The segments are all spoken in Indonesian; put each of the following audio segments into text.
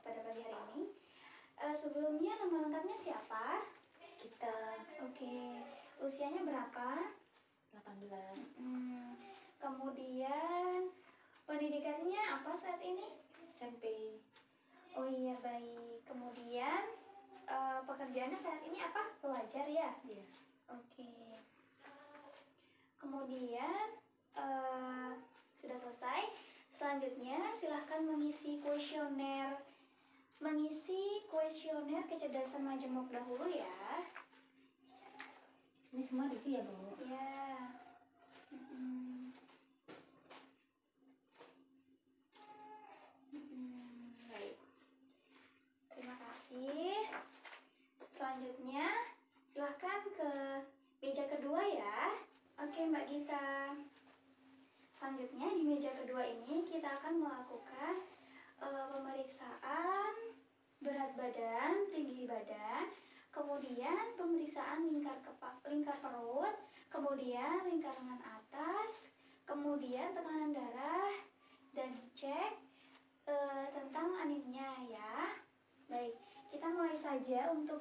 kelas pada pagi hari ini. Sebelumnya nama lengkapnya siapa? Kita. Oke. Usianya berapa? 18. Kemudian pendidikannya apa saat ini? SMP. Oh iya, baik. Kemudian pekerjaannya saat ini apa? Pelajar ya? Iya. Oke. Kemudian sudah selesai. Selanjutnya silahkan mengisi kuesioner kecerdasan majemuk dahulu ya. Ini semua diisi ya, Bu? Ya. Baik. Terima kasih. Selanjutnya silahkan ke meja kedua ya. Oke, Mbak Gita. Selanjutnya di meja kedua ini kita akan melakukan pemeriksaan berat badan, tinggi badan, kemudian pemeriksaan lingkar perut, kemudian lingkar lengan atas, kemudian tekanan darah, dan cek tentang anemia ya. Baik, kita mulai saja untuk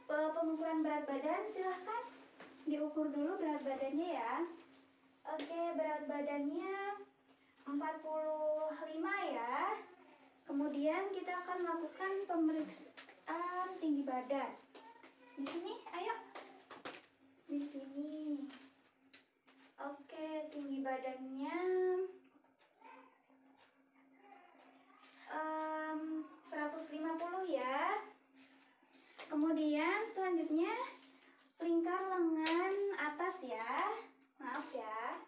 pengukuran berat badan. Silahkan diukur dulu berat badannya ya. Oke, berat badannya 45 ya. Kemudian kita akan melakukan pemeriksaan tinggi badan. Di sini, ayo. Di sini. Oke, tinggi badannya 150 ya. Kemudian selanjutnya lingkar lengan atas ya. Maaf ya.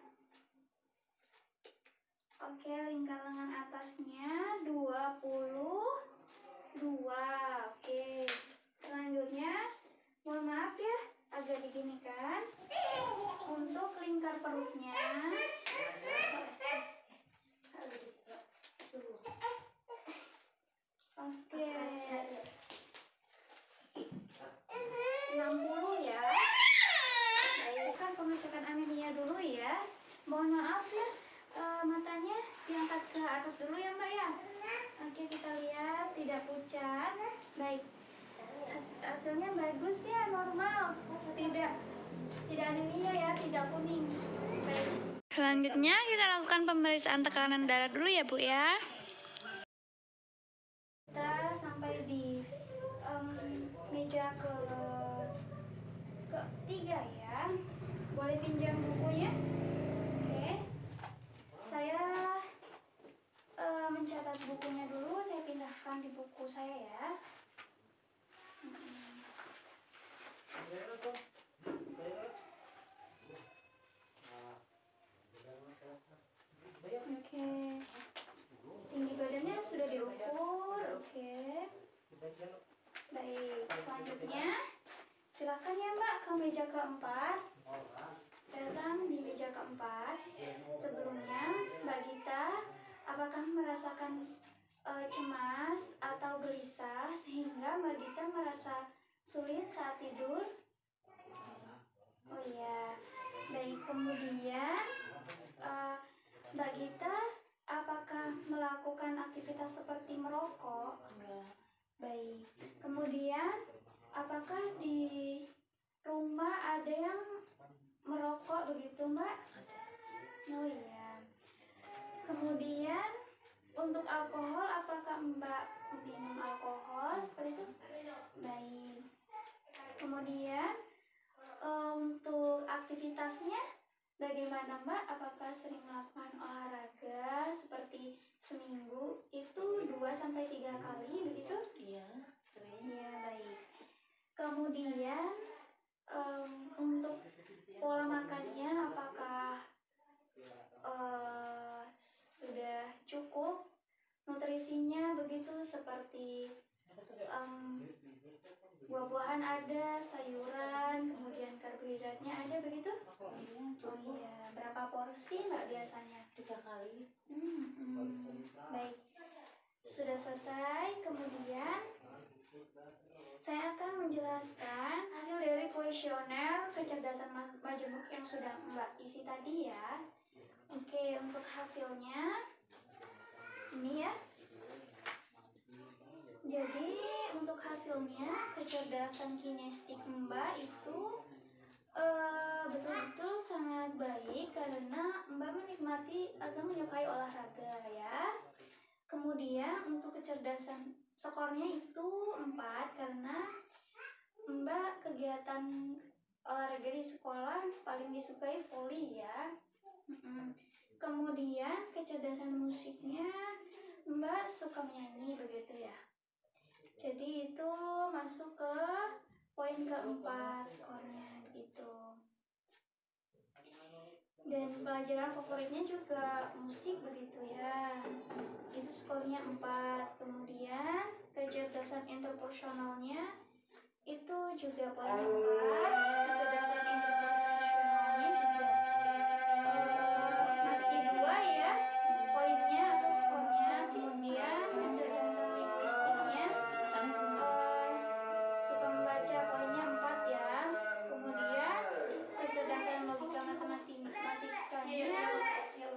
Oke, lingkar lengan atasnya 22. Oke. Selanjutnya, mohon maaf ya, agak diginikan. Untuk lingkar perutnya oke, 60 ya. Baik, kan pengecekan anemia dulu ya. Mohon maaf ya, matanya diangkat ke atas dulu ya Mbak ya. Oke, kita lihat tidak pucat. Baik, hasilnya bagus ya, normal. Tidak anemia ya, tidak kuning. Baik. Selanjutnya kita lakukan pemeriksaan tekanan darah dulu ya Bu ya. Kita sampai di meja ketiga ya. Boleh pinjam bukunya? Oke. Saya mencatat bukunya dulu. Saya pindahkan di buku saya ya. Oke. Tinggi badannya sudah diukur. Oke. Baik, selanjutnya silakan ya Mbak ke meja keempat. Datang di meja keempat. Sebelumnya Mbak Gita, apakah merasakan cemas atau gelisah sehingga Mbak Gita merasa sulit saat tidur? Oh iya. Baik, kemudian Mbak Gita apakah melakukan aktivitas seperti merokok? Enggak. Baik. Kemudian apakah di rumah ada yang merokok begitu Mbak? Oh iya. Kemudian untuk alkohol, apakah Mbak minum alkohol seperti itu? Baik. Kemudian untuk aktivitasnya bagaimana Mbak? Apakah sering melakukan olahraga seperti seminggu itu 2-3 kali begitu? Iya, sering. Iya, baik. Kemudian untuk pola makannya apakah sudah cukup nutrisinya begitu seperti buah-buahan ada, sayuran, kemudian karbohidratnya ada begitu? Iya, Oh cukup. iya, berapa porsi Mbak biasanya? 3 kali. Baik, sudah selesai. Kemudian saya akan menjelaskan hasil dari kuesioner kecerdasan majemuk yang sudah Mbak isi tadi ya. Oke, untuk hasilnya ini ya. Jadi untuk hasilnya kecerdasan kinestik Mbak itu betul-betul sangat baik karena Mbak menikmati atau menyukai olahraga ya. Kemudian untuk kecerdasan skornya itu 4 karena Mbak kegiatan olahraga di sekolah paling disukai volley ya. Kemudian kecerdasan musiknya Mbak suka menyanyi begitu ya. Jadi itu masuk ke poin keempat skornya begitu. Dan pelajaran favoritnya juga musik begitu ya. Itu skornya 4. Kemudian kecerdasan interpersonalnya itu juga poinnya 4. Kecerdasan interpersonalnya juga masih 2 ya poinnya atau skornya. Kemudian kecerdasan linguistiknya suka membaca poinnya 4 ya. Kemudian kecerdasan logika matematikanya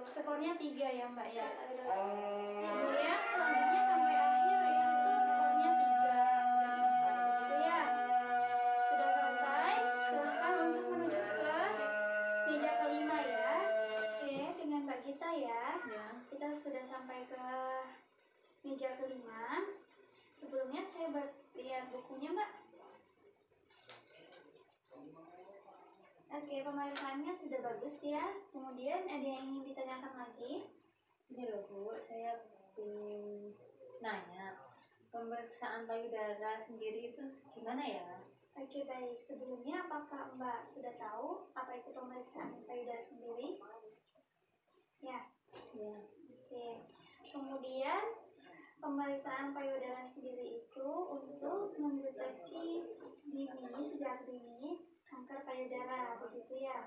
skornya 3 ya Mbak ya. Kemudian selanjutnya sampai akhir itu skornya 3 dan 4 begitu ya. Sudah selesai, silahkan untuk menuju ke meja kelima ya. Oke, dengan Mbak Gita ya. Kita sudah sampai ke meja kelima. Sebelumnya saya lihat bukunya Mbak. Oke, pemeriksaannya sudah bagus ya. Kemudian ada yang ingin ditanyakan lagi? Ini loh Bu, saya ingin nanya, pemeriksaan payudara sendiri itu gimana ya? Oke, baik. Sebelumnya apakah Mbak sudah tahu apa itu pemeriksaan payudara sendiri? Ya. Ya. Oke. Kemudian pemeriksaan payudara sendiri itu untuk mendeteksi sejak dini kanker payudara begitu ya.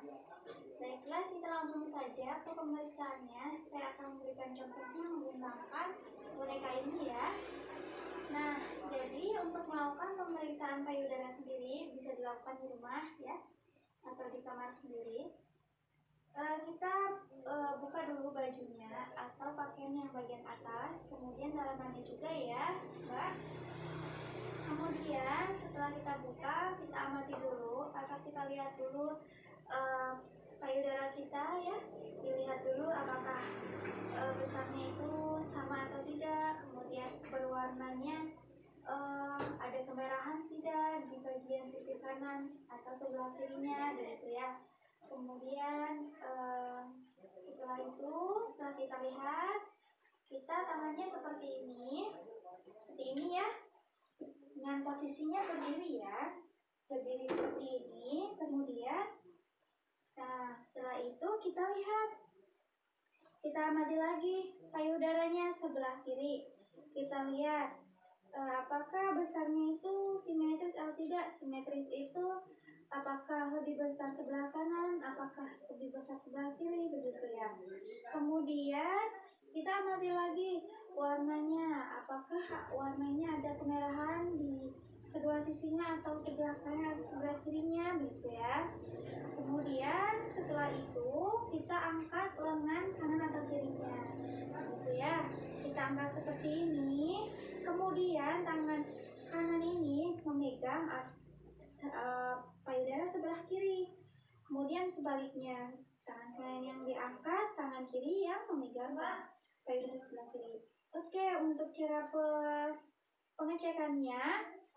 Baiklah, kita langsung saja ke pemeriksaannya. Saya akan memberikan contohnya menggunakan boneka ini ya. Nah, jadi untuk melakukan pemeriksaan payudara sendiri bisa dilakukan di rumah ya, atau di kamar sendiri. Kita buka dulu bajunya atau pakaian yang bagian atas, kemudian dalamannya juga ya, Mbak. Kemudian setelah kita buka, kita amati dulu atau kita lihat dulu payudara kita ya. Dilihat dulu apakah besarnya itu sama atau tidak, kemudian berwarnanya ada kemerahan tidak di bagian sisi kanan atau sebelah kirinya begitu ya. Kemudian setelah kita lihat, kita tangannya seperti ini ya, dengan posisinya berdiri ya, berdiri seperti ini. Kemudian setelah itu kita lihat, kita amati lagi payudaranya sebelah kiri. Kita lihat apakah besarnya itu simetris atau tidak. Simetris itu apakah lebih besar sebelah kanan, apakah lebih besar sebelah kiri begitu ya. Kemudian kita amati lagi warnanya, apakah warnanya ada kemerahan di kedua sisinya atau sebelah kanan atau sebelah kirinya begitu ya. Kemudian setelah itu kita angkat lengan kanan atau kirinya begitu ya. Kita angkat seperti ini. Kemudian tangan kanan ini memegang payudara sebelah kiri. Kemudian sebaliknya, tangan kanan yang diangkat, tangan kiri yang memegang payudara sebelah kiri. Oke, untuk cara pengecekannya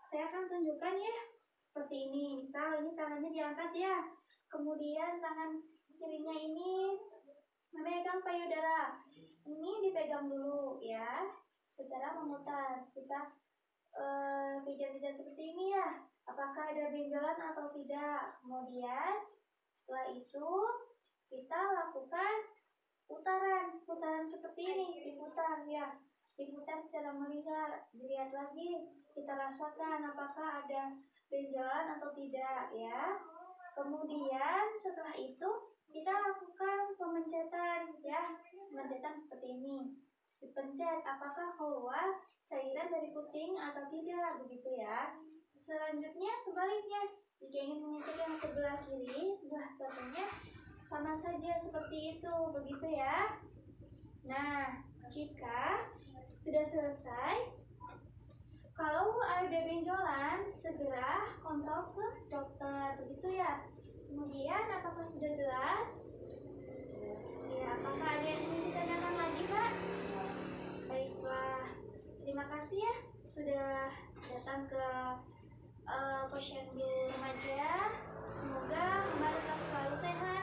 saya akan tunjukkan ya. Seperti ini. Misal ini tangannya diangkat ya. Kemudian tangan kirinya ini memegang payudara. Ini dipegang dulu ya. Secara memutar. Kita pijat-pijat seperti ini ya. Apakah ada benjolan atau tidak. Kemudian setelah itu kita lakukan putaran seperti ini, diputar ya, diputar secara melihat, dilihat lagi, kita rasakan apakah ada benjolan atau tidak ya. Kemudian setelah itu kita lakukan pemencetan ya, pemencetan seperti ini, dipencet apakah keluar cairan dari puting atau tidak begitu ya. Selanjutnya sebaliknya, jika ingin mengecek yang sebelah kiri, sebelah satunya sama saja seperti itu, begitu ya. Nah, jika sudah selesai, Kalau ada benjolan, segera kontrol ke dokter, begitu ya. Kemudian, apakah sudah jelas? Ya, apakah ada yang ingin ditanyakan lagi, Pak? Baiklah, terima kasih ya sudah datang ke Posyandu Remaja. Semoga Mbak tetap selalu sehat.